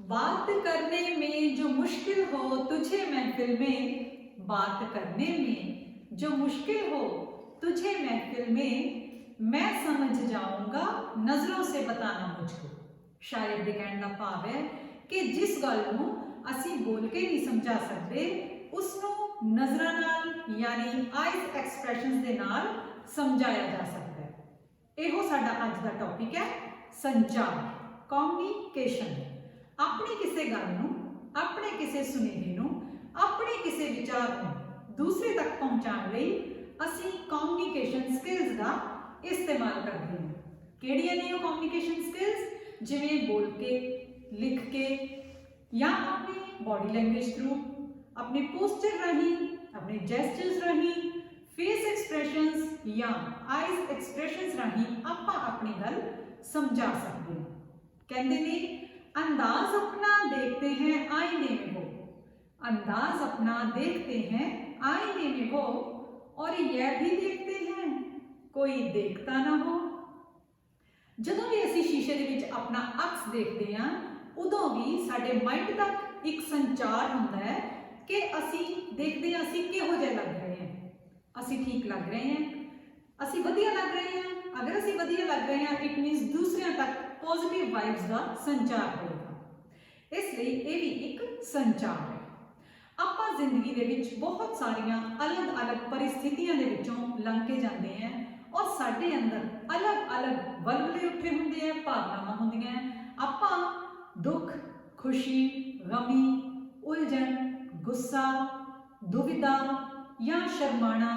बात करने में जो मुश्किल हो तुझे महफिल में, बात करने में जो मुश्किल हो तुझे महफिल में, मैं समझ जाऊंगा नजरों से बताना मुझको। शायर ਦੇ ਕਹਿਣ ਦਾ ਭਾਵ ਹੈ ਕਿ ਜਿਸ ਗੱਲ ਨੂੰ ਅਸੀਂ ਬੋਲ ਕੇ ਨਹੀਂ ਸਮਝਾ ਸਕਦੇ ਉਸ ਨੂੰ ਨਜ਼ਰਾਂ ਨਾਲ ਯਾਨੀ ਆਈਜ਼ ਐਕਸਪ੍ਰੈਸ਼ਨਸ ਦੇ ਨਾਲ ਸਮਝਾਇਆ ਜਾ ਸਕਦਾ ਹੈ। ਇਹੋ ਸਾਡਾ ਅੱਜ ਦਾ ਟੌਪਿਕ ਹੈ ਸੰਚਾਰ, ਕਮਿਊਨੀਕੇਸ਼ਨ। अपनी किसी गल नूं, अपने किसी सुनेहे नूं, अपने किसी विचार नूं दूसरे तक पहुंचाने लई असीं कम्युनिकेशन स्किल्स का इस्तेमाल करते हैं। किहड़ियां ने कम्युनिकेशन स्किल्स? जिवें बोल के, लिख के या अपनी बॉडी लैंग्वेज थ्रू, अपने पोस्चर राही, अपने जेस्चर्स राही, फेस एक्सप्रैशनस या आइज एक्सप्रैशनस राही आपां अपनी गल समझा सकते हैं। कहते ने अंदाज अपना देखते हैं आईने में हो, अंदाज अपना देखते हैं आईने में हो, और यह भी देखते हैं कोई देखता ना हो। जदों भी असीं शीशे दे विच अपना अक्स देखते हैं उदों भी साडे माइंड तक एक संचार हुंदा है कि असीं देखते हैं असीं किहो जिहे लग रहे हैं, असीं ठीक लग रहे हैं, असीं वधिया लग रहे हैं। अगर असीं वधिया लग रहे हैं इट मीनस दूसरिਆਂ तक पॉजिटिव वाइब्स का संचार होगा। इसलिए ये भी एक संचार है। आपां जिंदगी दे विच बहुत सारियां अलग अलग परिस्थितियां दे विचों लंघ के जाते हैं और साडे अंदर अलग अलग वलवले उठे हुंदे हैं, भावनावां हुंदियां हैं। आपां दुख, खुशी, गमी, उलझन, गुस्सा, दुविधा या शर्माना,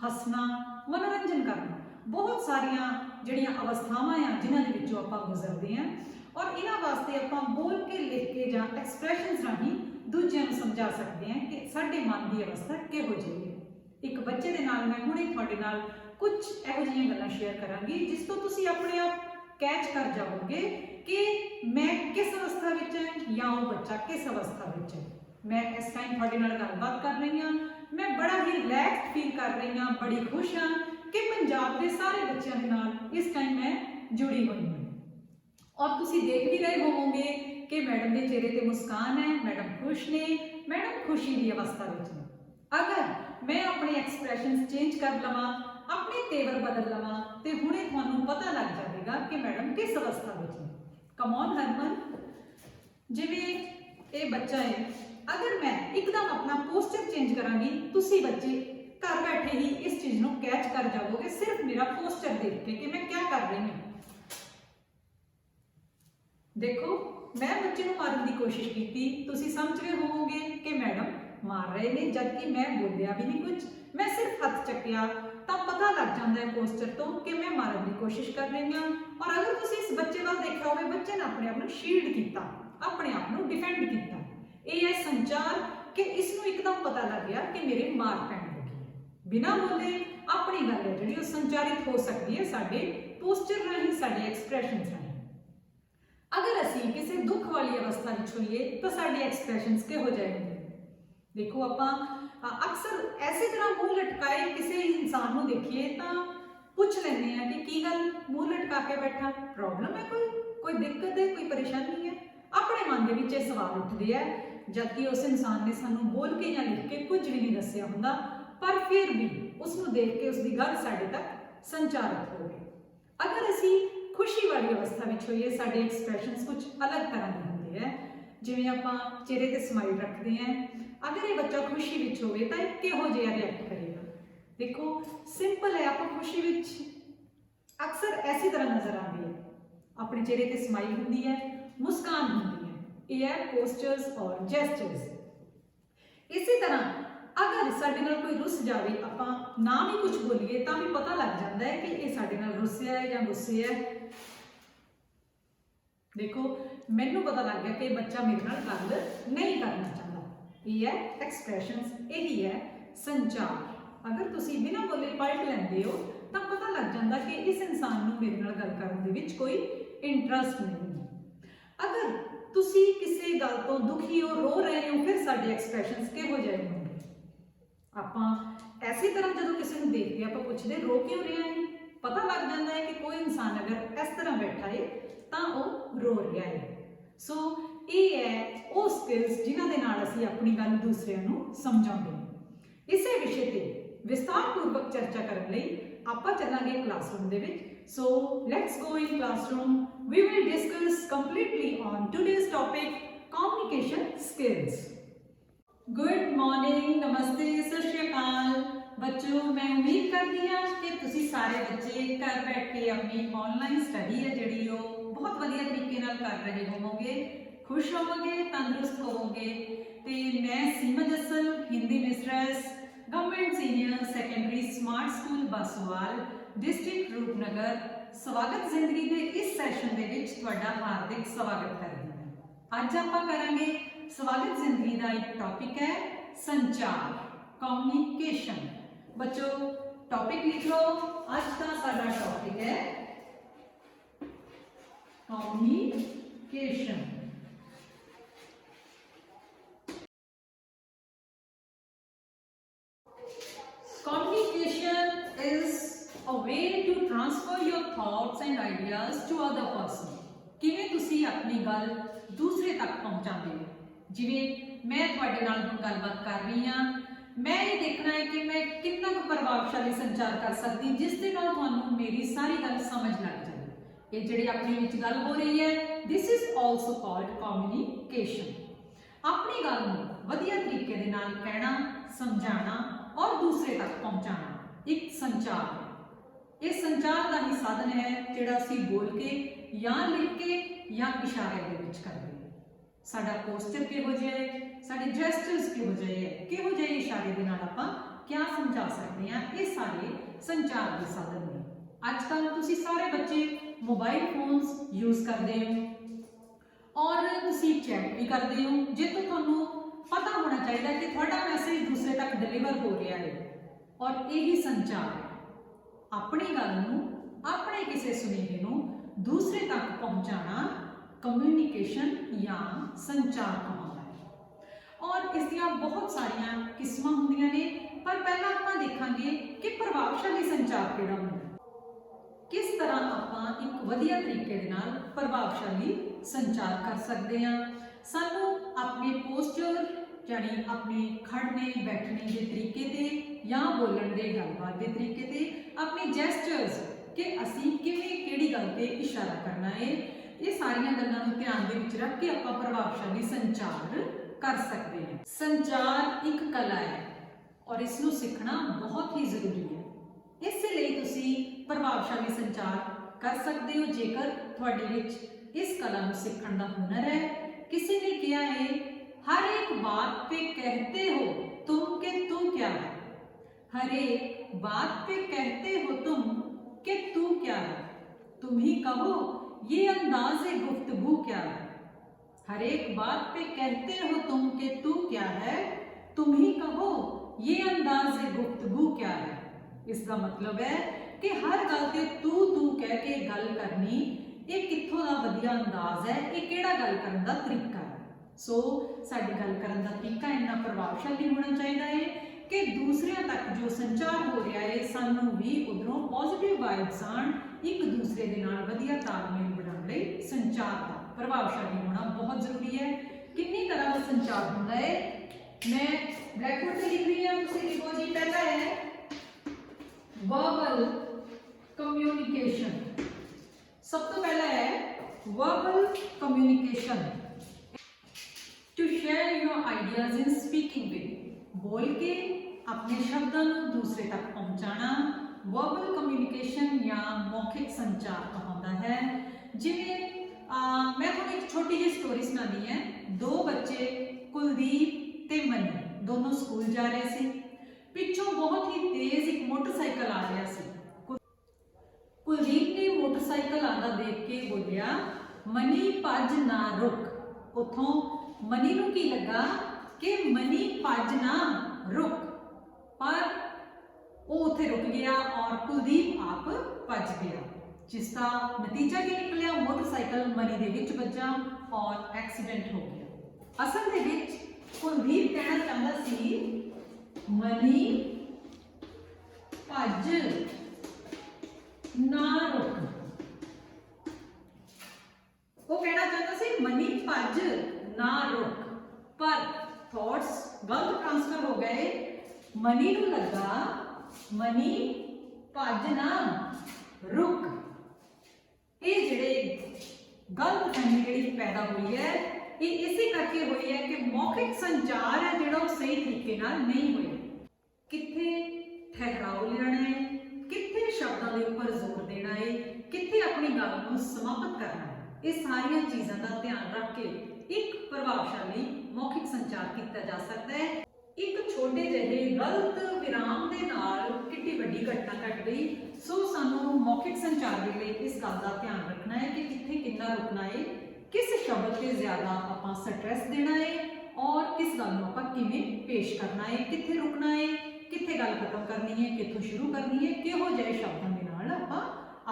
हसना, मनोरंजन करना, बहुत सारिया जिहड़ियां अवस्थावां आ जिन्हां दे विचों आपां गुजरदे हैं और इन्हां वास्ते आपां बोल के, लिख के जां एक्सप्रैशनस राही दूजिਆਂ ਨੂੰ समझा सकते हैं कि साडे मन की अवस्था किहो जी है। एक बच्चे दे नाल मैं हुणे तुहाडे नाल कुछ इहो जिहियां गल्लां शेयर करांगी जिस तो तुसीं अपने आप कैच कर जाओगे कि मैं किस अवस्था विच है या वो बच्चा किस अवस्था विच है। मैं इस टाइम तुहाडे नाल गलबात कर रही हाँ, मैं बड़ा ही रिलैक्स फील कर रही हाँ, बड़ी खुश हाँ कि पंजाब के सारे बच्चों के नाल इस टाइम मैं जुड़ी हुई हूँ और तुसी देख भी रहे होवोगे कि मैडम के चेहरे पर मुस्कान है, मैडम खुश ने, मैडम खुशी की अवस्था में ने। अगर मैं अपने एक्सप्रैशनस चेंज कर लवां, अपने तेवर बदल लवां तो हुणे तुहानूं पता लग जाएगा कि मैडम किस अवस्था में है। कम ऑन हरमन, जिवें ये बच्चा है, अगर मैं एकदम अपना पोस्चर चेंज करांगी तुसी बच्चे घर बैठे ही इस चीज़ को कैच कर जाओगे सिर्फ मेरा पोस्चर देख के कि मैं क्या कर रही हूँ। देखो मैं बच्चे को मारने की कोशिश की, तुसी समझ रहे होवोगे कि मैडम मार रहे ने जबकि मैं बोलिया भी नहीं कुछ, मैं सिर्फ हथ चकिया तो पता लग जाता है पोस्चर तो कि मैं मारने की कोशिश कर रही हूँ। और अगर तुसी इस बच्चे वाल देखा हो, बच्चे ने अपने आप को शील्ड किया, अपने आप को डिफेंड किया, यह है संचार कि इसनों एकदम पता लग गया कि मेरे मार पैण लगी है। बिना बोले अपनी गल है जी संचारित हो सकती है साडे पोस्चर राही, साडे एक्सप्रैशनस राही। अगर असी किसी दुख वाली अवस्था में होइए तो साडे एक्सप्रैशनस किहो जिहे होंदे। देखो आपां अक्सर ऐसी तरह मुँह लटकाए किसी इंसान को देखिए तो पूछ लेंगे हैं कि की गल मुँह लटका के बैठा, प्रॉब्लम है, कोई दिक्कत है, कोई परेशानी है। अपने मन के विच सवाल उठते हैं जबकि उस इंसान ने सानू बोल के या लिख के कुछ भी नहीं दसिया हुंदा, पर फिर भी उसनू देख के उसकी गल साडे तक संचारित हो गई। अगर असी खुशी वाली अवस्था में होइए साडे एक्सप्रैशनस कुछ अलग तरह के होंदे हैं, जिवें आपां चेहरे ते स्माइल रखते हैं। अगर ये बच्चा खुशी विच होवे तां किहो जिहा रिएक्ट करेगा? देखो सिंपल है, आपां खुशी विच अक्सर ऐसी तरह नज़र आती है, अपने चेहरे ते स्माइल हुंदी है, मुस्कान हुंदी है, ये है पोस्चर्स और जेस्चर्स। इसी तरह अगर साडे नाल कोई रुस जाए, आपां ना भी कुछ बोलीए तां भी पता लग जाता है कि ये साडे नाल रुस्सिया है या गुस्से है। देखो मैनू पता लग गया कि बच्चा मेरे नाल गल नहीं करना चाहता, ये है एक्सप्रैशनस, यही है संचार। अगर तुसी बिना बोले पलट लेंदे हो तो पता लग जाता कि इस इंसान नूं मेरे नाल गल करन दे विच कोई इंटरस्ट नहीं है। अगर तुसी किसी गल तो दुखी हो, रो रहे हो, फिर साडे एक्सप्रैशनस किहो जिहे होणगे? आपां ऐसी तरह जो किसी को देखते आप पूछते रो क्यों रहा है, पता लग जाता है कि कोई इंसान अगर इस तरह बैठा है तो वह रो रहा है। सो ਇਹ ਹੈ ਉਹ ਸਕਿੱਲਸ ਜਿਨ੍ਹਾਂ ਦੇ ਨਾਲ ਅਸੀਂ ਆਪਣੀ ਗੱਲ ਦੂਸਰਿਆਂ ਨੂੰ ਸਮਝਾਉਂਦੇ ਹਾਂ। ਇਸੇ ਵਿਸ਼ੇ ਤੇ ਵਿਸਤਾਰਪੂਰਵਕ ਚਰਚਾ ਕਰਨ ਲਈ ਆਪਾਂ ਚੱਲਾਂਗੇ ਕਲਾਸਰੂਮ ਦੇ ਵਿੱਚ। So let's go in classroom. We will discuss completely on today's topic communication skills. Good morning, नमस्ते, सत श्री अकाल बच्चों। मैं उम्मीद करती हाँ कि तुसी सारे बच्चे घर बैठ के अपनी ऑनलाइन स्टडी है जिहड़ी बहुत वधिया तरीके नाल कर रहे होवोगे, खुश होवोगे, तंदुरुस्त होवोगे। ते मैं Seema Jassal, Hindi mistress, government senior secondary smart school Basowal, district Rupnagar, स्वागत जिंदगी के इस सैशन दे विच तुहाडा हार्दिक स्वागत करदी हां। अज आपां करांगे स्वागत जिंदगी का एक टॉपिक है संचार, कम्युनिकेशन। बच्चों टॉपिक लिख लो। आज का साडा टॉपिक है communication. Communication is a way to transfer your thoughts and ideas to other person। किवें तुसी अपनी गल दूसरे तक पहुंचाते हो। जिवें मैं तुहाडे नाल हुण गलबात कर रही हां, मैं ये देखना है कि मैं कितना कुछ प्रभावशाली संचार कर सकती जिस दे नाल तुहानूं मेरी सारी गल समझ लग जाए। ये जिहड़ी अपनी विच गल हो रही है, this is also called communication. अपनी गल नूं वधिया तरीके दे नाल कहना, समझाना और दूसरे तक पहुंचाना एक संचार है। ये संचार का ही साधन है जिहड़ा असीं बोल के या लिख के या इशारे दे विच करदे हां। साडा पोस्टर किहो जिहा है, साडे जेस्चर्स किहो जिहे है, किहो जिहे इशारे दे नाल आपां क्या समझा सकते हैं, ये सारे संचार के साधन ने। अजकल तुसीं सारे बच्चे मोबाइल फोन्स यूज करते हो और तुसीं चैट भी करते हो, जे तो तुहानूं पता होना चाहिए कि थोड़ा मैसेज दूसरे तक डिलीवर हो रहा है और यही संचार है। अपनी गल नूं, अपने किसी सुनेहे नूं दूसरे तक पहुंचाना कम्युनिकेशन या संचार कहलाता है। और इसदियां बहुत सारियां किस्मां हुंदियां ने, पर पहला आपां देखांगे कि प्रभावशाली संचार किहड़ा हुंदा है, किस तरह आपां एक वधिया तरीके दे नाल प्रभावशाली संचार कर सकते हैं। सानू अपने पोस्चर यानी अपने खड़ने बैठने के तरीके ते या बोलण दे गलबात के तरीके ते, अपने जेस्चर्स कि असीं किवें किहड़ी गल ते इशारा करना है, ये सारियां गल्लां नूं ध्यान दे विच रख के आपां प्रभावशाली संचार कर सकते हैं। संचार एक कला है और इसनूं सीखना बहुत ही जरूरी है। इस लई तुसीं प्रभावशाली संचार कर सकते हो जेकर तुहाडे विच इस कला नूं सीखण दा हुनर है। किसी ने किया है, हर एक बात पे कहते हो तुम कि तू क्या है। हर एक बात पे कहते हो तुम कि तू क्या है। तुम ही कहो ये अंदाज़े गुफ्तगू क्या है। हर एक बात पे कहते हो तुम कि तू क्या है। तुम ही कहो ये अंदाज़े गुफ्तगू क्या है। इसका मतलब है कि हर गल ते तू तू कह के गल करनी, ये कित्थों दा वधिया अंदाज है, ये किहड़ा गल करन दा तरीका है। सो साडी गल करन दा तरीका इन्ना प्रभावशाली होना चाहिए है कि दूसरिਆਂ तक जो संचार हो रहा है सानू भी उधरों पॉजिटिव वाइब्स आण, एक दूसरे दे नाल वधिया तालमेल बनाउण लई संचार दा प्रभावशाली होना बहुत जरूरी है। कितनी तरह का संचार होंदा है, मैं ब्लैक बोर्ड ते लिख रही हूं, तुसीं लिखो जी। पहला है वर्बल कम्युनिकेशन। सब तो पहला है verbal communication, to share your ideas in speaking way. बोल के अपने शब्दों को दूसरे तक पहुंचाना वर्बल कम्युनिकेशन या मौखिक संचार कहलाता है। जिवें मैं तुहानूं एक छोटी जी स्टोरी सुनानी है। दो बच्चे कुलदीप ते मनी दोनों स्कूल जा रहे सी। पिछों बहुत ही तेज एक मोटरसाइकिल आ रहा सी। कुलदीप ने मोटरसाइकिल आंदा देख के बोलिया, मनी भज ना रुक। उथों मनी नूं की लगा कि मनी भज ना रुक, पर वो उत्थे रुक गया और कुलदीप आप भज गया, जिसका नतीजा की निकलिया मोटरसाइकिल मनी दे विच वजा और एक्सीडेंट हो गया। असल दे विच कुलदीप कहना चाहता सी मनी भज ना रुक। वो कहना चाहता सी मनी भज ना रुक, पर थॉट्स गलत ट्रांसफर हो गए। मनी नूं लगा मनी भज ना रुक। ये जिहड़े गलत फहमी जिहड़ी पैदा हुई है ये इसे करके हुई है कि मौखिक संचार है जिहड़ा वो सही तरीके नाल नहीं होया। कित्थे ठहराव लेना है, कित्थे शब्दां दे उपर जोर देना है, कित्थे अपनी गल नूं समाप्त करना है, ये सारियां चीज़ां दा ध्यान रख के एक प्रभावशाली मौखिक संचार किया जा सकता है। एक छोटे जिहे गलत विराम दे नाल कितनी वड्डी घटना घट गई। सो सानू मौखिक संचार दे लई इस गल का ध्यान रखना है कि कित्थे कितना रुकना है, किस शब्द से ज्यादा आपां स्ट्रैस देना है और किस गल नूं आपां किवें पेश करना है, कित्थे रुकना है, कित्थे गल खत्म करनी है, कित्थों शुरू करनी है, किहो जिहे शब्दां दे नाल आपां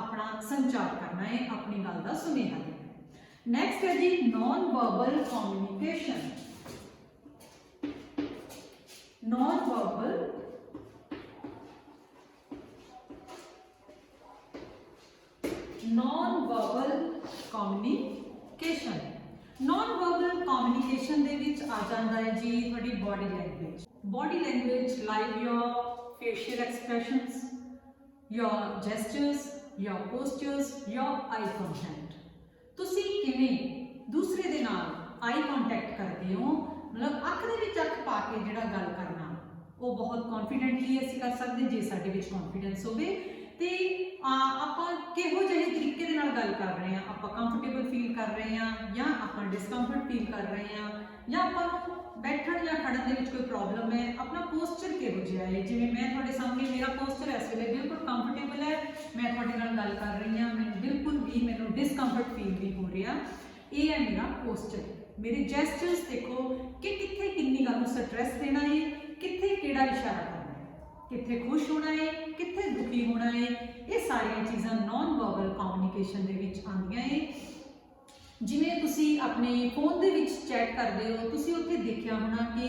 अपना संचार करना है, अपनी गल दा सुनेहा देना है। नैक्सट है जी non verbal communication. Non verbal communication. Non verbal communication दे विच आ जांदा है जी तुहाडी body language. Body language like your facial expressions, your gestures, your postures, your eye contact. तुसी किवें दूसरे दे नाल आई कॉन्टैक्ट करते हो, मतलब अख दे विच अख पा के जिहड़ा गल करना वो बहुत कॉन्फिडेंटली असीं कर सकदे जे साडे विच कॉन्फिडेंस होवे ते आपां किहो जिहे तरीके दे नाल गल कर रहे हैं, आपां कंफर्टेबल फील कर रहे हैं या आपां डिस्कंफर्ट फील कर रहे हैं या आपां बैठण या खड़न दे विच कोई प्रॉब्लम है, अपना पोस्चर किहो जिहा है। जिवें मैं तुहाडे सामने मेरा पोस्चर इस वेले बिल्कुल कंफर्टेबल है, मैं तुहाडे नाल गल कर रही हां, मैं बिल्कुल भी मैनूं डिस्कंफर्ट फील नहीं हो रहा, ये है मेरा पोस्चर। मेरे जेस्चर्स देखो कि कित्थे किन्नी गल नूं स्ट्रैस देना है, कित्थे किहड़ा इशारा करना है, कित्थे खुश होना है, कित्थे दुखी होना है, ये सारियां चीज़ां नॉन वर्बल कम्युनिकेशन दे विच आंदियां है। जिवें तुसी अपने फोन दे विच चैट करदे हो, तुसी उत्थे देखिया होना कि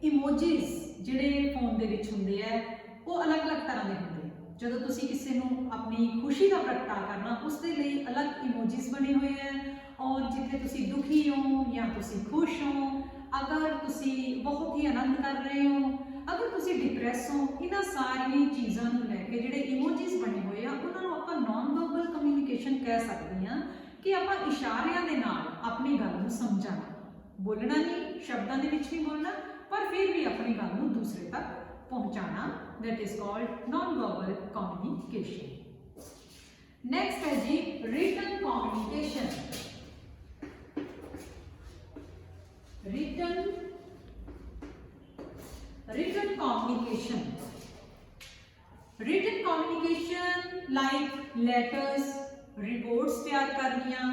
इमोजीज जिहड़े फोन दे विच हुंदे आ वो अलग अलग तरह दे हुंदे। जदों तुसी किसी नूं अपनी खुशी का प्रगटा करना उस दे लई अलग इमोजीज बने हुए हैं और जिथे तुसी दुखी हो या तुसी खुश हो, अगर तुसी बहुत ही आनंद कर रहे हो, अगर तुसी डिप्रैस हो, इन्हां सारी चीज़ों को लैके जिहड़े इमोजीज बने हुए हैं उन्हां नूं आपां नॉन वर्बल कम्युनिकेशन कह सकते हैं कि आपां इशारियां दे नाल अपनी गल नूं समझाना, बोलना नहीं, शब्दां दे विच नहीं बोलना, पर फिर भी अपनी गल नूं दूसरे तक पहुंचाना, that is called non verbal communication. Next है जी written communication. Written communication like letters, reports तैयार करनियां,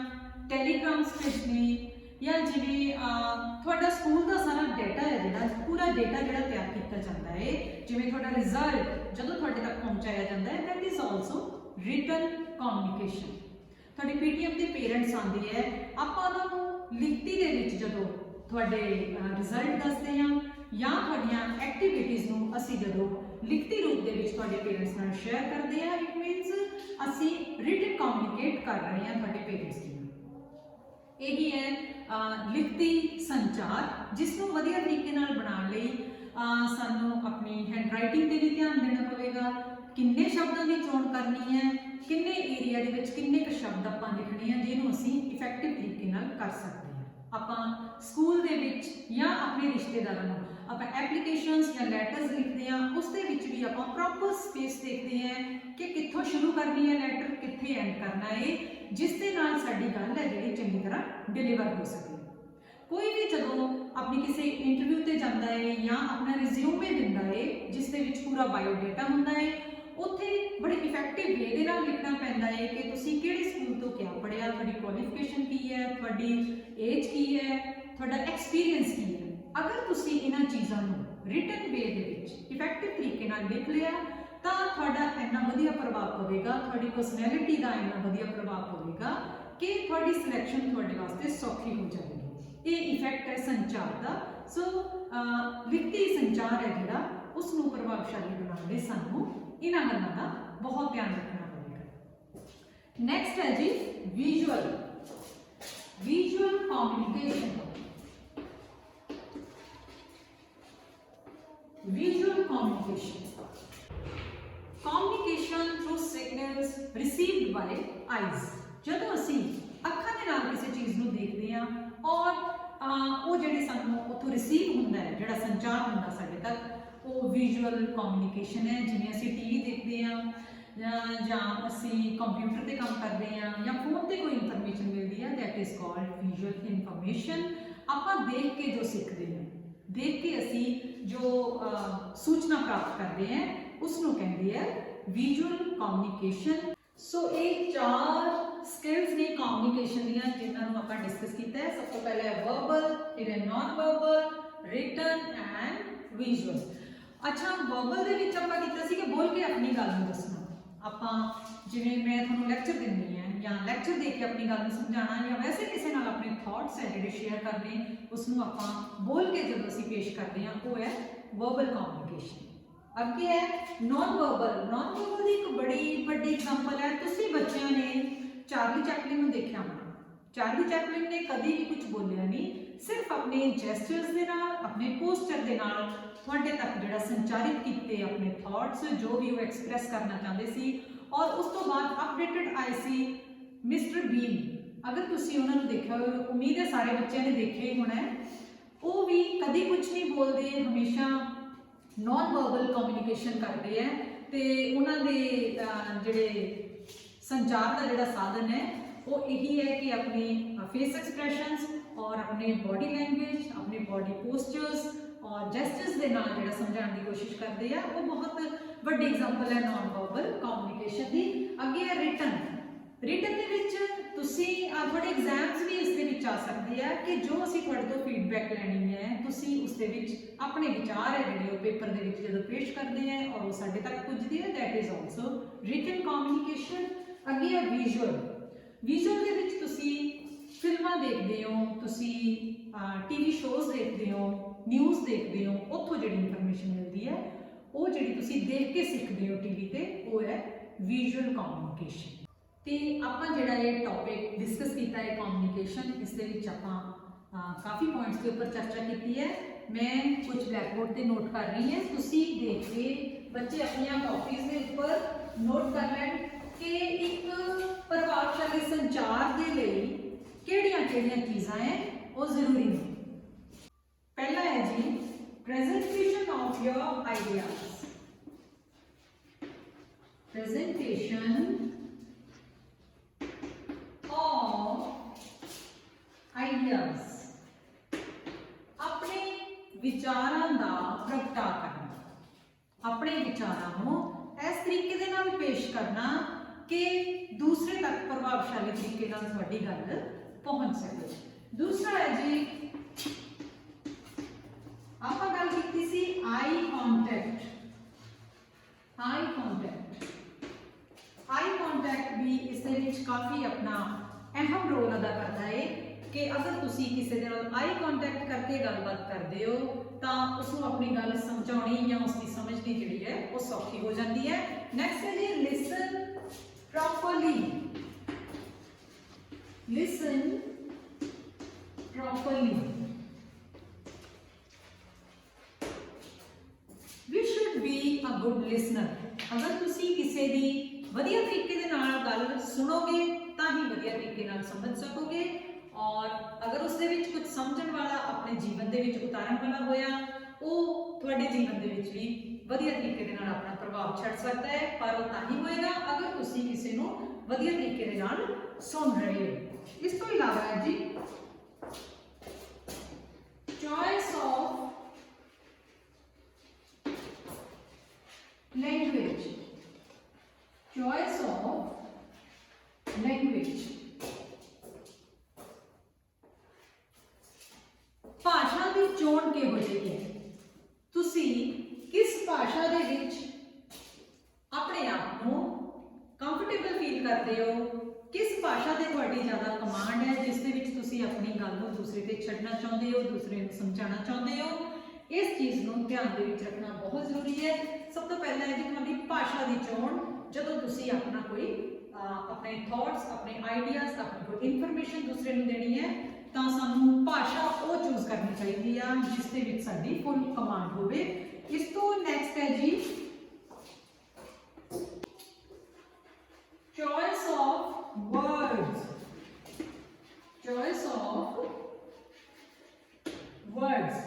टेलीग्राम्स भेजने या जिवें तुहाडा स्कूल का सारा डेटा है जिहड़ा पूरा डेटा जिहड़ा तैयार किया जाता है, जिवें तुहाडा रिजल्ट जदों तुहाडे तक पहुंचाया जाता है, that is also written communication. तुहाडे पीटीएम के पेरेंट्स आंदे है, आपां उन्हां नूं लिखती दे विच जदों तुहाडे रिजल्ट दसदे हां या तुहाडीआं एक्टिविटीज़ नूं असीं जदों लिखती रूप दे विच तुहाडे पेरेंट्स नाल शेयर करदे हां, इट मीनस असीं रिटन कम्युनिकेट कर रहे हैं तुहाडे पेरेंट्स दे नाल। यही है लिखती संचार, जिसनों वधिया तरीके नाल बनाउण लई सानूं अपनी हैंड राइटिंग ते भी ध्यान देना पवेगा, किन्ने शब्दां दी चोण करनी है, किन्ने एरिया दे विच किन्ने क शब्द आपां लिखने हैं जिन्हों असीं इफैक्टिव तरीके नाल कर सकते हैं। आपां स्कूल दे विच या अपने रिश्तेदारां नूं आपां एप्लीकेशनस या लैटर्स लिखते हैं, उस दे विच भी आपां प्रॉपर स्पेस देखते हैं कि कित्थों शुरू करनी है लैटर, कित्थे एंड करना है, जिस दे नाल साडी गल है जिहड़ी चंगी तरह डिलीवर हो सके। कोई भी जदों अपनी किसी इंटरव्यू ते जांदा है या अपना रिज्यूमे दिंदा है जिस दे विच पूरा बायोडेटा हुंदा है, उत्थे बड़े इफैक्टिव वे दे नाल लिखना पैंदा है कि तुसीं किहड़े स्कूल तो क्या पढ़िया, तुहाडी क्वालिफिकेशन की है, तुहाडी एज की है, तुहाडा एक्सपीरियंस की है। अगर तुसीं इन्हां चीज़ां नूं रिटन वे दे विच इफैक्टिव तरीके नाल लिख लिया तां तुहाडा इन्ना वधिया प्रभाव पवेगा, तुहाडी पर्सनैलिटी दा इन्ना वधिया प्रभाव पवेगा कि तुहाडी सिलैक्शन तुहाडे वास्ते सौखी हो जाएगी। ये इफैक्ट है संचार का। सो लिखती संचार है जिहड़ा उसनूं प्रभावशाली बनाउण लई सानूं इन्हां गल्लां दा बहुत ध्यान रखना पवेगा। नैक्सट है जी visual communication. communication. Communication through signals received by eyes. ਜਦੋਂ ਅਸੀਂ ਅੱਖਾਂ ਦੇ ਨਾਲ ਕਿਸੇ ਚੀਜ਼ ਨੂੰ ਦੇਖਦੇ ਹਾਂ ਔਰ ਉਹ ਜਿਹੜੀ ਸਾਨੂੰ ਉੱਥੋਂ ਰਿਸੀਵ ਹੁੰਦਾ ਹੈ, ਜਿਹੜਾ ਸੰਚਾਰ ਹੁੰਦਾ ਸਾਡੇ ਤੱਕ, ਉਹ ਵਿਜ਼ੂਅਲ ਕਮਿਊਨੀਕੇਸ਼ਨ ਹੈ। ਜਿਵੇਂ ਅਸੀਂ ਟੀਵੀ ਦੇਖਦੇ ਹਾਂ ਜਾਂ ਅਸੀਂ ਕੰਪਿਊਟਰ ਤੇ ਕੰਮ ਕਰਦੇ ਹਾਂ ਜਾਂ ਫੋਨ ਤੇ ਕੋਈ ਇਨਫੋਰਮੇਸ਼ਨ ਮਿਲਦੀ ਹੈ, that is called visual information. ਆਪਾਂ ਦੇਖ ਕੇ ਜੋ ਸਿੱਖਦੇ ਹਾਂ, ਦੇਖ ਕੇ ਅਸੀਂ ਜੋ ਸੂਚਨਾ ਪ੍ਰਾਪਤ ਕਰਦੇ ਹਾਂ, ਉਸ ਨੂੰ ਕਹਿੰਦੇ ਆ ਵਿਜ਼ੂਅਲ ਕਮਿਊਨੀਕੇਸ਼ਨ। ਸੋ ਇਹ 4 ਸਕਿੱਲਸ ਨੇ ਕਮਿਊਨੀਕੇਸ਼ਨ ਦੀਆਂ ਜਿਨ੍ਹਾਂ ਨੂੰ ਆਪਾਂ ਡਿਸਕਸ ਕੀਤਾ ਹੈ। ਸਭ ਤੋਂ ਪਹਿਲਾਂ ਹੈ ਵਰਬਲ, ਫਿਰ ਹੈ non verbal, written and visual. ਅੱਛਾ, ਵਰਬਲ ਦੇ ਵਿੱਚ ਆਪਾਂ ਕੀਤਾ ਸੀ ਕਿ ਬੋਲ ਕੇ ਆਪਣੀ ਗੱਲ ਨੂੰ ਦੱਸਣਾ। ਆਪਾਂ ਜਿਵੇਂ ਮੈਂ ਤੁਹਾਨੂੰ ਲੈਕਚਰ ਦਿੰਦੀ ਹਾਂ ਜਾਂ ਲੈਕਚਰ ਦੇ ਕੇ ਆਪਣੀ ਗੱਲ ਨੂੰ ਸਮਝਾਉਣਾ ਜਾਂ ਵੈਸੇ ਕਿਸੇ ਨਾਲ ਆਪਣੇ ਥਾਟਸ ਹੈ ਜਿਹੜੇ ਸ਼ੇਅਰ ਕਰਨੇ, ਉਸ ਨੂੰ ਆਪਾਂ ਬੋਲ ਕੇ ਜਦੋਂ ਅਸੀਂ ਪੇਸ਼ ਕਰਦੇ ਹਾਂ, ਉਹ ਹੈ ਵਰਬਲ ਕਮਿਊਨੀਕੇਸ਼ਨ। ਅੱਗੇ ਹੈ ਨਾਨ ਵਰਬਲ। ਨਾਨ ਵਰਬਲ ਦੀ ਇੱਕ ਬੜੀ ਵੱਡੀ ਐਗਜ਼ਾਮਪਲ ਹੈ, ਤੁਸੀਂ ਬੱਚਿਆਂ ਨੇ ਚਾਰਲੀ ਚੈਪਲਿਨ ਨੂੰ ਦੇਖਿਆ ਹੋਣਾ। ਚਾਰਲੀ ਚੈਪਲਿਨ ਨੇ ਕਦੀ ਵੀ ਕੁਝ ਬੋਲਿਆ ਨਹੀਂ, ਸਿਰਫ ਆਪਣੇ ਜੈਸਚਰਸ ਦੇ ਨਾਲ, ਆਪਣੇ ਪੋਸਚਰ ਦੇ ਨਾਲ ਤੁਹਾਡੇ ਤੱਕ ਜਿਹੜਾ ਸੰਚਾਰਿਤ ਕੀਤੇ ਆਪਣੇ ਥਾਟਸ, ਜੋ ਵੀ ਉਹ ਐਕਸਪ੍ਰੈਸ ਕਰਨਾ ਚਾਹੁੰਦੇ ਸੀ। ਔਰ ਉਸ ਤੋਂ ਬਾਅਦ ਅਪਡੇਟਡ ਆਈ ਸੀ ਮਿਸਟਰ ਬੀਨ। ਅਗਰ ਤੁਸੀਂ ਉਹਨਾਂ ਨੂੰ ਦੇਖਿਆ ਹੋਵੇ, ਉਮੀਦ ਹੈ ਸਾਰੇ ਬੱਚਿਆਂ ਨੇ ਦੇਖਿਆ ਹੀ ਹੋਣਾ ਹੈ। ਉਹ ਵੀ ਕਦੀ ਕੁਝ ਨਹੀਂ ਬੋਲਦੇ, ਹਮੇਸ਼ਾ ਨਾਨ ਵਰਬਲ ਕਮਿਊਨੀਕੇਸ਼ਨ ਕਰਦੇ ਹੈ ਤੇ ਉਹਨਾਂ ਦੇ ਜਿਹੜੇ ਸੰਚਾਰ ਦਾ ਜਿਹੜਾ ਸਾਧਨ ਹੈ ਉਹ ਇਹੀ ਹੈ ਕਿ ਆਪਣੀ ਫੇਸ ਐਕਸਪ੍ਰੈਸ਼ਨਸ ਔਰ ਆਪਣੇ ਬੋਡੀ ਲੈਂਗੁਏਜ, ਆਪਣੇ ਬੋਡੀ ਪੋਸਚਰਸ ਔਰ ਜੈਸਚਰਸ ਦੇ ਨਾਲ ਜਿਹੜਾ ਸਮਝਾਉਣ ਦੀ ਕੋਸ਼ਿਸ਼ ਕਰਦੇ ਆ। ਉਹ ਬਹੁਤ ਵੱਡੀ ਐਗਜ਼ਾਮਪਲ ਹੈ ਨਾਨ ਵਰਬਲ ਕਮਿਊਨੀਕੇਸ਼ਨ ਦੀ। ਅੱਗੇ ਹੈ ਰਿਟਨ। ਰਿਟਨ ਦੇ ਵਿੱਚ ਤੁਸੀਂ ਤੁਹਾਡੇ ਐਗਜ਼ਾਮਸ ਵੀ ਇਸ ਦੇ ਵਿੱਚ ਆ ਸਕਦੇ ਆ ਕਿ ਜੋ ਅਸੀਂ ਤੁਹਾਡੇ ਤੋਂ ਫੀਡਬੈਕ ਲੈਣੀ ਹੈ, ਤੁਸੀਂ ਉਸ ਦੇ ਵਿੱਚ ਆਪਣੇ ਵਿਚਾਰ ਹੈ ਜਿਹੜੇ ਉਹ ਪੇਪਰ ਦੇ ਵਿੱਚ ਜਦੋਂ ਪੇਸ਼ ਕਰਦੇ ਆ ਔਰ ਉਹ ਸਾਡੇ ਤੱਕ ਪੁੱਜਦੇ ਆ, that is also written communication. ਅੱਗੇ ਹੈ ਵਿਜ਼ੂਅਲ। ਵਿਜ਼ੂਅਲ ਦੇ ਵਿੱਚ ਤੁਸੀਂ ਫਿਲਮਾਂ ਦੇਖਦੇ ਹੋ, ਤੁਸੀਂ ਟੀਵੀ ਸ਼ੋਜ਼ ਦੇਖਦੇ ਹੋ, ਨਿਊਜ਼ ਦੇਖਦੇ ਹੋ, ਉੱਥੋਂ ਜਿਹੜੀ ਇਨਫੋਰਮੇਸ਼ਨ ਮਿਲਦੀ ਹੈ ਉਹ ਜਿਹੜੀ ਤੁਸੀਂ ਦੇਖ ਕੇ ਸਿੱਖਦੇ ਹੋ ਟੀਵੀ ਤੇ, ਉਹ ਹੈ ਵਿਜ਼ੂਅਲ ਕਮਿਊਨੀਕੇਸ਼ਨ। ਤੇ ਆਪਾਂ ਜਿਹੜਾ ਇਹ ਟੌਪਿਕ ਡਿਸਕਸ ਕੀਤਾ ਹੈ ਕਮਿਊਨੀਕੇਸ਼ਨ, ਇਸ ਦੇ ਵਿੱਚ ਆਪਾਂ ਕਾਫੀ ਪੁਆਇੰਟਸ ਦੇ ਉੱਪਰ ਚਰਚਾ ਕੀਤੀ ਹੈ। ਮੈਂ ਕੁਝ ਬਲੈਕ ਬੋਰਡ ਤੇ ਨੋਟ ਕਰ ਰਹੀ ਹਾਂ, ਤੁਸੀਂ ਦੇਖ ਕੇ ਬੱਚੇ ਆਪਣੀਆਂ ਕਾਪੀਜ਼ ਦੇ ਉੱਪਰ ਨੋਟ ਕਰ ਲੈਣ ਕਿ ਇੱਕ ਪ੍ਰਭਾਵਸ਼ਾਲੀ ਸੰਚਾਰ ਦੇ ਲਈ ਕਿਹੜੀਆਂ-ਕਿਹੜੀਆਂ ਚੀਜ਼ਾਂ ਹੈ ਉਹ ਜ਼ਰੂਰੀ ਨੇ। ਪਹਿਲਾ ਹੈ ਜੀ presentation of your ideas. Presentation ideas, ਆਪਣੇ ਵਿਚਾਰਾਂ ਦਾ ਪ੍ਰਗਟਾ ਕਰਨਾ, ਆਪਣੇ ਵਿਚਾਰਾਂ ਨੂੰ ਇਸ ਤਰੀਕੇ ਦੇ ਨਾਲ ਪੇਸ਼ ਕਰਨਾ ਕਿ ਦੂਸਰੇ ਤੱਕ ਪ੍ਰਭਾਵਸ਼ਾਲੀ ਤਰੀਕੇ ਨਾਲ ਤੁਹਾਡੀ ਗੱਲ ਪਹੁੰਚ ਸਕੇ। ਦੂਸਰਾ ਹੈ ਜੀ, ਆਪਾਂ ਗੱਲ ਕੀਤੀ ਸੀ ਆਈ ਕੰਟੈਕਟ। ਆਈ ਕੰਟੈਕਟ, ਆਈ ਕੰਟੈਕਟ ਵੀ ਇਸ ਦੇ ਵਿੱਚ ਕਾਫੀ ਆਪਣਾ ਅਹਿਮ ਰੋਲ ਅਦਾ ਕਰਦਾ ਹੈ ਕਿ ਅਗਰ ਤੁਸੀਂ ਕਿਸੇ ਦੇ ਨਾਲ ਆਈ ਕੰਟੈਕਟ ਕਰਕੇ ਗੱਲਬਾਤ ਕਰਦੇ ਹੋ ਤਾਂ ਉਸ ਨੂੰ ਆਪਣੀ ਗੱਲ ਸਮਝਾਉਣੀ ਜਾਂ ਉਸ ਦੀ ਸਮਝਣੀ ਜਿਹੜੀ ਹੈ ਉਹ ਸੌਖੀ ਹੋ ਜਾਂਦੀ ਹੈ। ਨੈਕਸਟ ਹੈ ਜੀ ਲਿਸਨ properly. ਲਿਸਨ properly. We should be a good listener। ਅਗਰ ਤੁਸੀਂ ਕਿਸੇ ਦੀ ਵਧੀਆ ਤਰੀਕੇ ਦੇ ਨਾਲ ਗੱਲ ਸੁਣੋਗੇ ਤਾਂ ਹੀ ਵਧੀਆ ਤਰੀਕੇ ਨਾਲ ਸਮਝ ਸਕੋਗੇ ਔਰ ਅਗਰ ਉਸ ਦੇ ਵਿੱਚ ਕੁਝ ਸਮਝਣ ਵਾਲਾ ਆਪਣੇ ਜੀਵਨ ਦੇ ਵਿੱਚ ਉਤਾਰਨ ਵਾਲਾ ਹੋਇਆ, ਉਹ ਤੁਹਾਡੇ ਜੀਵਨ ਦੇ ਵਿੱਚ ਵੀ ਵਧੀਆ ਤਰੀਕੇ ਦੇ ਨਾਲ ਆਪਣਾ ਪ੍ਰਭਾਵ ਛੱਡ ਸਕਦਾ ਹੈ। ਪਰ ਉਹ ਤਾਂ ਹੀ ਹੋਏਗਾ ਅਗਰ ਤੁਸੀਂ ਕਿਸੇ ਨੂੰ ਵਧੀਆ ਤਰੀਕੇ ਦੇ ਨਾਲ ਸੁਣ ਰਹੇ ਹੋ। ਇਸ ਤੋਂ ਇਲਾਵਾ ਹੈ ਜੀ choice of language। choice of language, ਭਾਸ਼ਾ ਦੀ ਚੋਣ ਕਿਹੋ ਜਿਹੀ ਹੈ, ਤੁਸੀਂ ਕਿਸ ਭਾਸ਼ਾ ਦੇ ਵਿੱਚ ਆਪਣੇ ਆਪ ਨੂੰ ਕੰਫਰਟੇਬਲ ਫੀਲ ਕਰਦੇ ਹੋ, ਕਿਸ ਭਾਸ਼ਾ ਤੇ ਤੁਹਾਡੀ ਜ਼ਿਆਦਾ ਕਮਾਂਡ ਹੈ ਜਿਸ ਦੇ ਵਿੱਚ ਤੁਸੀਂ ਆਪਣੀ ਗੱਲ ਨੂੰ ਦੂਸਰੇ ਤੇ ਛੱਡਣਾ ਚਾਹੁੰਦੇ ਹੋ, ਦੂਸਰੇ ਨੂੰ ਸਮਝਾਉਣਾ ਚਾਹੁੰਦੇ ਹੋ। ਇਸ ਚੀਜ਼ ਨੂੰ ਧਿਆਨ ਦੇ ਵਿੱਚ ਰੱਖਣਾ ਬਹੁਤ ਜ਼ਰੂਰੀ ਹੈ। ਸਭ ਤੋਂ ਪਹਿਲਾਂ ਹੈ ਜੀ ਤੁਹਾਡੀ ਭਾਸ਼ਾ ਦੀ ਚੋਣ। ਜਦੋਂ ਤੁਸੀਂ ਆਪਣਾ ਕੋਈ ਆਪਣੇ ਥਾਟਸ, ਆਪਣੇ ਆਈਡੀਆਜ਼, ਆਪਣੀ ਕੋਈ ਇਨਫੋਰਮੇਸ਼ਨ ਦੂਸਰੇ ਨੂੰ ਦੇਣੀ ਹੈ ਤਾਂ ਸਾਨੂੰ ਭਾਸ਼ਾ ਉਹ ਚੂਜ਼ ਕਰਨੀ ਚਾਹੀਦੀ ਆ ਜਿਸ ਦੇ ਵਿੱਚ ਸਾਡੀ ਫੁੱਲ ਕਮਾਂਡ ਹੋਵੇ। इस तो नेक्स्ट है जी choice of words. Choice of words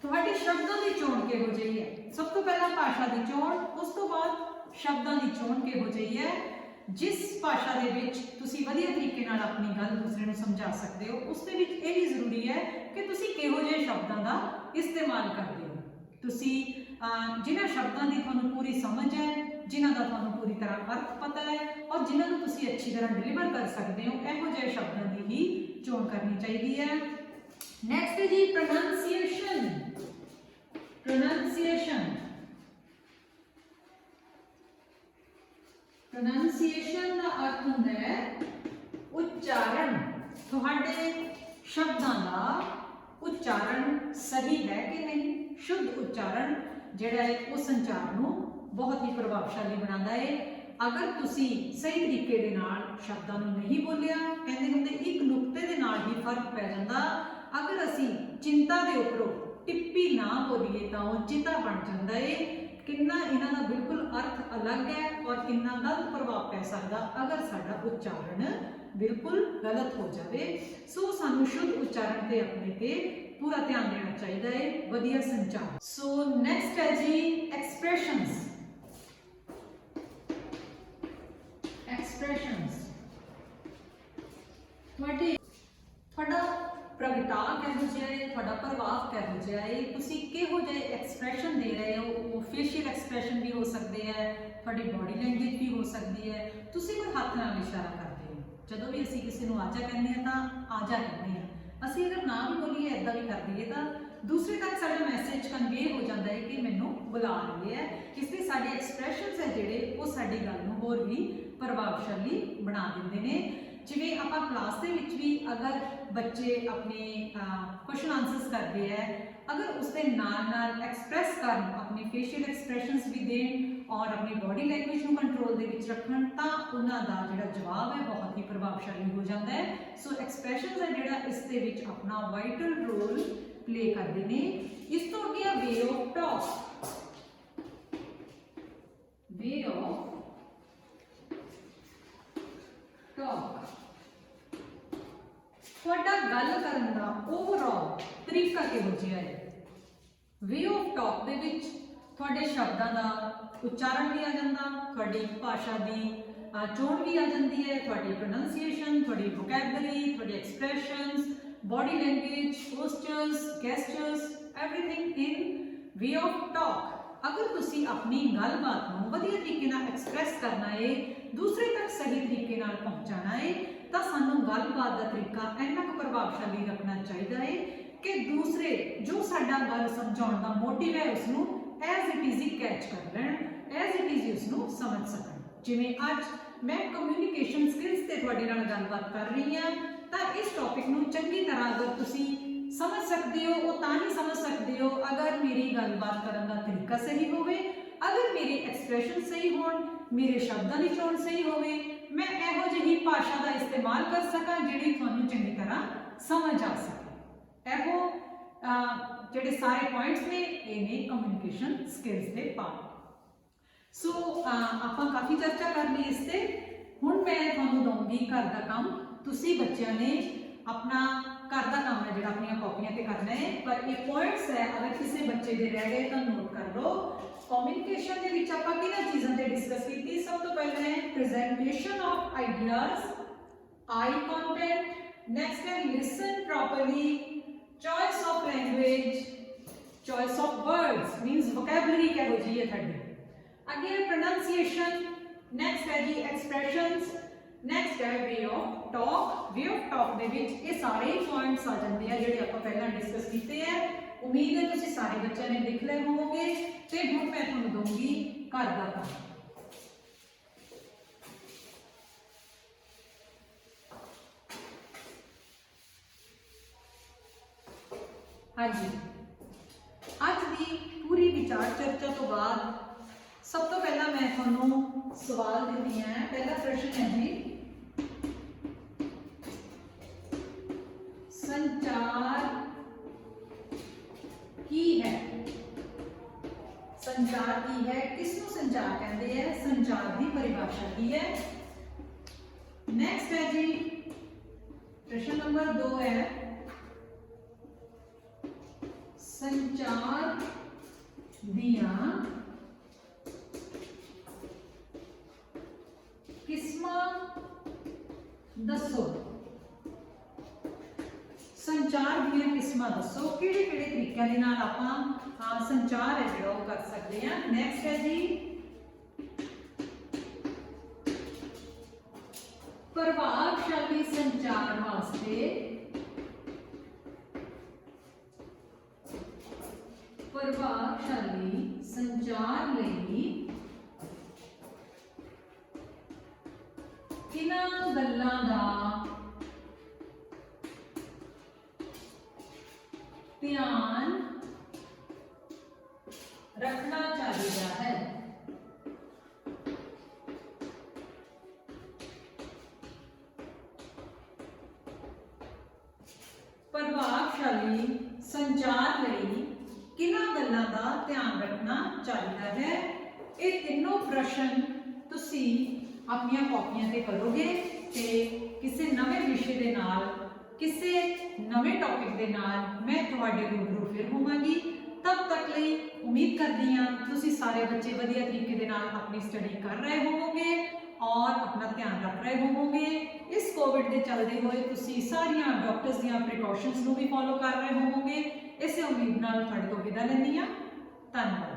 ਤੁਹਾਡੇ ਸ਼ਬਦਾਂ ਦੀ ਚੋਣ ਕਿਹੋ ਜਿਹੀ ਹੈ। ਸਭ ਤੋਂ ਪਹਿਲਾਂ ਭਾਸ਼ਾ ਦੀ ਚੋਣ, ਉਸ ਤੋਂ ਬਾਅਦ ਸ਼ਬਦਾਂ ਦੀ ਚੋਣ ਕਿਹੋ ਜਿਹੀ ਹੈ। ਜਿਸ ਭਾਸ਼ਾ ਦੇ ਵਿੱਚ ਤੁਸੀਂ ਵਧੀਆ ਤਰੀਕੇ ਨਾਲ ਆਪਣੀ ਗੱਲ ਦੂਸਰੇ ਨੂੰ ਸਮਝਾ ਸਕਦੇ ਹੋ, ਉਸ ਦੇ ਵਿੱਚ ਇਹ ਵੀ ਜ਼ਰੂਰੀ ਹੈ ਕਿ ਤੁਸੀਂ ਕਿਹੋ ਜਿਹੇ ਸ਼ਬਦਾਂ ਦਾ ਇਸਤੇਮਾਲ ਕਰਦੇ ਹੋ। ਤੁਸੀਂ ਜਿਨ੍ਹਾਂ ਸ਼ਬਦਾਂ ਦੀ ਤੁਹਾਨੂੰ ਪੂਰੀ ਸਮਝ ਹੈ, ਜਿਨ੍ਹਾਂ ਦਾ ਤੁਹਾਨੂੰ ਪੂਰੀ ਤਰ੍ਹਾਂ ਅਰਥ ਪਤਾ ਹੈ ਔਰ ਜਿਨ੍ਹਾਂ ਨੂੰ ਤੁਸੀਂ ਅੱਛੀ ਤਰ੍ਹਾਂ ਡਿਲੀਵਰ ਕਰ ਸਕਦੇ ਹੋ, ਇਹੋ ਜਿਹੇ ਸ਼ਬਦਾਂ ਦੀ ਹੀ ਚੋਣ ਕਰਨੀ ਚਾਹੀਦੀ ਹੈ। ਨੈਕਸਟ ਹੈ ਜੀ ਪ੍ਰੋਨਾਂਸੀਏਸ਼ਨ। ਪ੍ਰੋਨਾਂਸੀਏਸ਼ਨ ਪ੍ਰੋਨਾਂਸੀਏਸ਼ਨ ਦਾ ਅਰਥ ਹੁੰਦਾ ਹੈ ਉਚਾਰਨ। ਤੁਹਾਡੇ ਸ਼ਬਦਾਂ ਦਾ ਉਚਾਰਨ ਸਹੀ ਹੈ ਕਿ ਨਹੀਂ। ਸ਼ੁੱਧ ਉਚਾਰਨ ਜਿਹੜਾ ਹੈ ਉਹ ਸੰਚਾਰ ਨੂੰ ਬਹੁਤ ਹੀ ਪ੍ਰਭਾਵਸ਼ਾਲੀ ਬਣਾਉਂਦਾ ਹੈ। ਅਗਰ ਤੁਸੀਂ ਸਹੀ ਤਰੀਕੇ ਦੇ ਨਾਲ ਸ਼ਬਦਾਂ ਨੂੰ ਨਹੀਂ ਬੋਲਿਆ, ਕਹਿੰਦੇ ਹੁੰਦੇ ਇੱਕ ਨੁਕਤੇ ਦੇ ਨਾਲ ਹੀ ਫਰਕ ਪੈ ਜਾਂਦਾ। ਅਗਰ ਅਸੀਂ ਚਿੰਤਾ ਦੇ ਉੱਪਰੋਂ ਟਿੱਪੀ ਨਾ ਬੋਲੀਏ ਤਾਂ ਉਹ ਚਿਤਾ ਬਣ ਜਾਂਦਾ ਹੈ। ਕਿੰਨਾ ਇਹਨਾਂ ਦਾ ਬਿਲਕੁਲ ਅਰਥ ਅਲੱਗ ਹੈ ਔਰ ਕਿੰਨਾ ਗਲਤ ਪ੍ਰਭਾਵ ਪੈ ਸਕਦਾ ਅਗਰ ਸਾਡਾ ਉਚਾਰਨ ਬਿਲਕੁਲ ਗਲਤ ਹੋ ਜਾਵੇ। ਸੋ ਸਾਨੂੰ ਸ਼ੁੱਧ ਉਚਾਰਨ ਤੇ ਆਪਣੇ ਤੇ ਪੂਰਾ ਧਿਆਨ ਦੇਣਾ ਚਾਹੀਦਾ ਹੈ, ਵਧੀਆ ਸੰਚਾਰ। ਸੋ ਨੈਕਸਟ ਹੈ ਜੀ ਐਕਸਪ੍ਰੈਸ਼ਨਸ। ਐਕਸਪ੍ਰੈਸ਼ਨਸ ਤੁਹਾਡਾ ਪ੍ਰਗਟਾਅ ਕਿਹੋ ਜਿਹਾ ਹੈ, ਤੁਹਾਡਾ ਪ੍ਰਭਾਵ ਕਿਹੋ ਜਿਹਾ ਹੈ, ਤੁਸੀਂ ਕਿਹੋ ਜਿਹੇ ਐਕਸਪ੍ਰੈਸ਼ਨ ਦੇ ਰਹੇ ਹੋ। ਉਹ ਫੇਸ਼ੀਅਲ ਐਕਸਪ੍ਰੈਸ਼ਨ ਵੀ ਹੋ ਸਕਦੇ ਹੈ, ਤੁਹਾਡੀ ਬਾਡੀ ਲੈਂਗੁਏਜ ਵੀ ਹੋ ਸਕਦੀ ਹੈ। ਤੁਸੀਂ ਕੋਈ ਹੱਥ ਨਾਲ ਇਸ਼ਾਰਾ ਕਰਦੇ ਹੋ। ਜਦੋਂ ਵੀ ਅਸੀਂ ਕਿਸੇ ਨੂੰ ਆਜਾ ਕਹਿੰਦੇ ਹਾਂ ਤਾਂ ਆਜਾ ਕਹਿੰਦੇ ਹਾਂ। ਅਸੀਂ ਅਗਰ ਨਾ ਵੀ ਬੋਲੀਏ, ਇੱਦਾਂ ਵੀ ਕਰ ਦਈਏ ਤਾਂ ਦੂਸਰੇ ਤੱਕ ਸਾਡਾ ਮੈਸੇਜ ਕਨਵੇ ਹੋ ਜਾਂਦਾ ਹੈ ਕਿ ਮੈਨੂੰ ਬੁਲਾ ਰਹੇ ਹੈ। ਇਸ ਲਈ ਸਾਡੇ ਐਕਸਪ੍ਰੈਸ਼ਨਸ ਹੈ ਜਿਹੜੇ ਉਹ ਸਾਡੀ ਗੱਲ ਨੂੰ ਹੋਰ ਵੀ ਪ੍ਰਭਾਵਸ਼ਾਲੀ ਬਣਾ ਦਿੰਦੇ ਨੇ। ਜਿਵੇਂ ਆਪਾਂ ਕਲਾਸ ਦੇ ਵਿੱਚ ਵੀ ਅਗਰ ਬੱਚੇ ਆਪਣੇ ਕੁਐਸਚਨ ਆਨਸਰਸ ਕਰਦੇ ਹੈ, ਅਗਰ ਉਸ ਦੇ ਨਾਲ ਨਾਲ ਐਕਸਪ੍ਰੈਸ ਕਰਨ, ਆਪਣੇ ਫੇਸ਼ੀਅਲ ਐਕਸਪ੍ਰੈਸ਼ਨਸ ਵੀ ਦੇਣ ਔਰ ਆਪਣੀ ਬਾਡੀ ਲੈਂਗੁਏਜ ਨੂੰ ਕੰਟਰੋਲ ਦੇ ਵਿੱਚ ਰੱਖਣ ਤਾਂ ਉਹਨਾਂ ਦਾ ਜਿਹੜਾ ਜਵਾਬ ਹੈ ਬਹੁਤ ਹੀ ਪ੍ਰਭਾਵਸ਼ਾਲੀ ਹੋ ਜਾਂਦਾ ਹੈ। ਸੋ ਐਕਸਪ੍ਰੈਸ਼ਨਸ ਹੈ ਜਿਹੜਾ ਇਸ ਦੇ ਵਿੱਚ ਆਪਣਾ ਵਾਈਟਲ ਰੋਲ ਪਲੇ ਕਰਦੇ ਨੇ। ਇਸ ਤੋਂ ਅੱਗੇ ਆ ਵੇ of talk. Way of talk ਤੁਹਾਡਾ ਗੱਲ ਕਰਨ ਦਾ ਓਵਰਆਲ ਤਰੀਕਾ ਕਿਹੋ ਜਿਹਾ ਹੈ। ਵੇ ਆਫ ਟਾਕ ਦੇ ਵਿੱਚ ਤੁਹਾਡੇ ਸ਼ਬਦਾਂ ਦਾ ਉਚਾਰਨ ਵੀ ਆ ਜਾਂਦਾ, ਤੁਹਾਡੀ ਭਾਸ਼ਾ ਦੀ ਚੋਣ ਵੀ ਆ ਜਾਂਦੀ ਹੈ, ਤੁਹਾਡੀ ਪ੍ਰੋਨਾਂਸੀਏਸ਼ਨ, ਤੁਹਾਡੀ ਵੋਕੈਬਲਰੀ, ਤੁਹਾਡੇ expressions, body language, postures, gestures, everything in way of talk. ਅਗਰ ਤੁਸੀਂ ਆਪਣੀ ਗੱਲਬਾਤ ਨੂੰ ਵਧੀਆ ਤਰੀਕੇ ਨਾਲ ਐਕਸਪ੍ਰੈਸ ਕਰਨਾ ਹੈ, ਦੂਸਰੇ ਤੱਕ ਸਹੀ ਤਰੀਕੇ ਨਾਲ ਪਹੁੰਚਾਉਣਾ ਹੈ, ਤਾਂ ਸਾਨੂੰ ਗੱਲਬਾਤ ਦਾ ਤਰੀਕਾ ਇੰਨਾ ਕੁ ਪ੍ਰਭਾਵਸ਼ਾਲੀ ਰੱਖਣਾ ਚਾਹੀਦਾ ਹੈ ਕਿ ਦੂਸਰੇ ਜੋ ਸਾਡਾ ਗੱਲ ਸਮਝਾਉਣ ਦਾ ਮੋਟਿਵ ਹੈ ਉਸ ਨੂੰ as it is he catch ਕਰ ਲੈਣ, ਐਜ਼ ਇਟ ਇਜ਼ ਉਸ ਨੂੰ ਸਮਝ ਸਕਣ। ਜਿਵੇਂ ਅੱਜ ਮੈਂ ਕਮਿਊਨੀਕੇਸ਼ਨ ਸਕਿੱਲਸ ਤੇ ਤੁਹਾਡੇ ਨਾਲ ਗੱਲਬਾਤ ਕਰ ਰਹੀ ਹਾਂ, ਤਾਂ ਇਸ ਟੌਪਿਕ ਨੂੰ ਚੰਗੀ ਤਰ੍ਹਾਂ ਅਗਰ ਤੁਸੀਂ ਸਮਝ ਸਕਦੇ ਹੋ, ਉਹ ਤਾਂ ਹੀ ਸਮਝ ਸਕਦੇ ਹੋ ਅਗਰ ਮੇਰੀ ਗੱਲਬਾਤ ਕਰਨ ਦਾ ਤਰੀਕਾ ਸਹੀ ਹੋਵੇ, ਅਗਰ ਮੇਰੇ ਐਕਸਪ੍ਰੈਸ਼ਨ ਸਹੀ ਹੋਣ, ਮੇਰੇ ਸ਼ਬਦਾਂ ਦੀ ਚੋਣ ਸਹੀ ਹੋਵੇ, ਮੈਂ ਇਹੋ ਜਿਹੀ ਭਾਸ਼ਾ ਦਾ ਇਸਤੇਮਾਲ ਕਰ ਸਕਾਂ ਜਿਹੜੀ ਤੁਹਾਨੂੰ ਚੰਗੀ ਤਰ੍ਹਾਂ ਸਮਝ ਆ ਸਕੇ। ਇਹੋ ਜਿਹੜੇ ਸਾਰੇ ਪੁਆਇੰਟਸ ਨੇ ਇਹ ਨੇ ਕਮਿਊਨੀਕੇਸ਼ਨ ਸਕਿੱਲਸ ਦੇ ਪਾਰਟ। ਸੋ ਆਪਾਂ ਕਾਫੀ ਚਰਚਾ ਕਰ ਲਈ ਇਸ ਤੇ। ਹੁਣ ਮੈਂ ਤੁਹਾਨੂੰ ਦਊਂਗੀ ਘਰ ਦਾ ਕੰਮ। ਤੁਸੀਂ ਬੱਚਿਆਂ ਨੇ ਆਪਣਾ ਘਰ ਦਾ ਕੰਮ ਹੈ ਜਿਹੜਾ ਆਪਣੀਆਂ ਕਾਪੀਆਂ ਤੇ ਕਰਨਾ ਹੈ, ਪਰ ਇਹ ਪੁਆਇੰਟਸ ਹੈ ਅਗਰ ਕਿਸੇ ਬੱਚੇ ਦੇ ਰਹਿ ਗਏ ਤਾਂ ਨੋਟ ਕਰ ਲਓ। ਕਮਿਊਨੀਕੇਸ਼ਨ ਦੇ ਵਿੱਚ ਆਪਾਂ ਕਿਹਨਾਂ ਚੀਜ਼ਾਂ ਤੇ ਡਿਸਕਸ ਕੀਤੀ। ਸਭ ਤੋਂ ਪਹਿਲਾਂ ਹੈ presentation of ideas, eye contact. Next ਹੈ listen properly, choice of language, choice of words means vocabulary ਕਿਹੋ ਜਿਹੀ ਹੈ ਤੁਹਾਡੀ। ਅੱਗੇ ਹੈ ਪ੍ਰੋਨਾਂਸੀਏਸ਼ਨ, ਨੈਕਸਟ ਹੈ ਜੀ ਐਕਸਪ੍ਰੈਸ਼ਨਸ, ਨੈਕਸਟ ਹੈ ਵੇ of talk. Way of talk ਦੇ ਵਿੱਚ ਇਹ ਸਾਰੇ ਪੁਆਇੰਟਸ ਆ ਜਾਂਦੇ ਆ ਜਿਹੜੇ ਆਪਾਂ ਪਹਿਲਾਂ ਡਿਸਕਸ ਕੀਤੇ ਹੈ। ਉਮੀਦ ਹੈ ਤੁਸੀਂ ਸਾਰੇ ਬੱਚਿਆਂ ਨੇ ਲਿਖ ਲਏ ਹੋਵੋਗੇ ਤੇ ਹੁਣ ਮੈਂ ਤੁਹਾਨੂੰ ਦਊਂਗੀ ਘਰ ਦਾ ਕੰਮ। ਹਾਂਜੀ, ਅੱਜ ਦੀ ਪੂਰੀ ਵਿਚਾਰ ਚਰਚਾ ਤੋਂ ਬਾਅਦ ਸਭ ਤੋਂ ਪਹਿਲਾਂ ਮੈਂ ਤੁਹਾਨੂੰ ਸਵਾਲ ਦਿੰਦੀ ਹਾਂ। ਪਹਿਲਾ ਪ੍ਰਸ਼ਨ ਹੈ ਜੀ, संचार की है। ਸੰਚਾਰ ਕੀ ਹੈ, ਕਿਸ ਨੂੰ ਸੰਚਾਰ ਕਹਿੰਦੇ ਹੈ, ਸੰਚਾਰ ਦੀ ਪਰਿਭਾਸ਼ਾ ਕੀ ਹੈ। ਨੈਕਸਟ ਹੈ ਜੀ ਪ੍ਰਸ਼ਨ ਨੰਬਰ 2 ਹੈ ਸੰਚਾਰ ਦੀਆਂ ਕਿਸਮਾਂ ਦੱਸੋ। ਸੰਚਾਰ ਦੀਆਂ ਕਿਸਮਾਂ ਦੱਸੋ, ਕਿਹੜੇ ਕਿਹੜੇ ਤਰੀਕਿਆਂ ਦੇ ਨਾਲ ਆਪਾਂ ਸੰਚਾਰ ਹੈ ਜਿਹੜਾ ਉਹ ਕਰ ਸਕਦੇ ਹਾਂ। ਨੈਕਸਟ ਹੈ ਜੀ ਪ੍ਰਭਾਵਸ਼ਾਲੀ ਸੰਚਾਰ ਵਾਸਤੇ ਪ੍ਰਭਾਵਸ਼ਾਲੀ ਸੰਚਾਰ ਲਈ ਕਿਹਨਾਂ ਗੱਲਾਂ ਦਾ ਧਿਆਨ ਰੱਖਣਾ ਚਾਹੀਦਾ ਹੈ। ਪ੍ਰਭਾਵਸ਼ਾਲੀ ਸੰਚਾਰ ਲਈ ਕਿਹਨਾਂ ਗੱਲਾਂ ਦਾ ਧਿਆਨ ਰੱਖਣਾ ਚਾਹੀਦਾ ਹੈ। ਇਹ ਤਿੰਨੋਂ ਪ੍ਰਸ਼ਨ ਤੁਸੀਂ ਆਪਣੀਆਂ ਕਾਪੀਆਂ ਤੇ ਕਰੋਗੇ ਤੇ ਕਿਸੇ ਨਵੇਂ ਵਿਸ਼ੇ ਦੇ ਨਾਲ, ਕਿਸੇ ਨਵੇਂ ਟੌਪਿਕ ਦੇ ਨਾਲ ਮੈਂ ਤੁਹਾਡੇ ਰੂਬਰੂ ਫਿਰ ਹੋਵਾਂਗੀ। ਤਬ ਤੱਕ ਲਈ ਉਮੀਦ ਕਰਦੀ ਹਾਂ ਤੁਸੀਂ ਸਾਰੇ ਬੱਚੇ ਵਧੀਆ ਤਰੀਕੇ ਦੇ ਨਾਲ ਆਪਣੀ ਸਟੱਡੀ ਕਰ ਰਹੇ ਹੋਵੋਗੇ ਔਰ ਆਪਣਾ ਧਿਆਨ ਰੱਖ ਰਹੇ ਹੋਵੋਗੇ। ਇਸ ਕੋਵਿਡ ਦੇ ਚੱਲਦੇ ਹੋਏ ਤੁਸੀਂ ਸਾਰੀਆਂ ਡਾਕਟਰਸ ਦੀਆਂ ਪ੍ਰੀਕਾਸ਼ਨਸ ਨੂੰ ਵੀ ਫੋਲੋ ਕਰ ਰਹੇ ਹੋਵੋਗੇ। ਇਸੇ ਉਮੀਦ ਨਾਲ ਤੁਹਾਡੇ ਤੋਂ ਵਿਦਾ ਲੈਂਦੀ ਹਾਂ। ਧੰਨਵਾਦ।